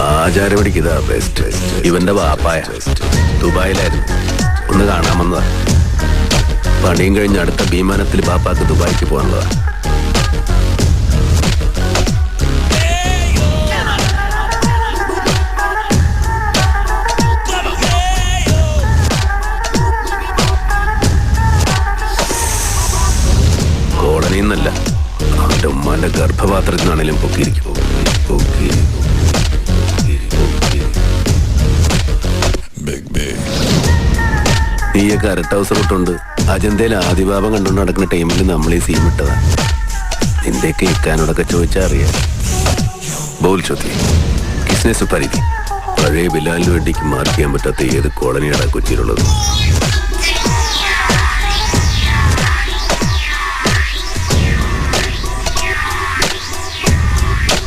ആചാരപടിക്കിതാ best. ഇവന്റെ വാപ്പായ ദുബായിലായിരുന്നു, ഒന്ന് കാണാമെന്നതാ. പണിയും കഴിഞ്ഞ് അടുത്ത വിമാനത്തിൽ ബാപ്പാക്ക് ദുബായിക്ക് പോകാനുള്ളതാ. കോളനിന്നല്ല, അവന്റെ ഉമ്മാന്റെ ഗർഭപാത്രത്തിനാണേലും പൊക്കിയിരിക്കും. നീയൊക്കെ അര ട്രൗസർ ഇട്ടുണ്ട് അജന്തയിൽ ആദിഭാവം കണ്ടുകൊണ്ട് നടക്കുന്ന ടൈമിൽ നമ്മൾ ഈ സീം ഇട്ടതാ. നിന്റെയൊക്കെ ഇക്കാനോടൊക്കെ ചോദിച്ചാൽ അറിയാം. ബോൾ ചോദ്യ കിസ്നെ സുപ്പരിധി പഴയ ബിലാലിന് വേണ്ടിക്ക് മാർക്ക് ചെയ്യാൻ പറ്റാത്ത ഏത് കോളനിയാണ് കൊച്ചിയിലുള്ളത്?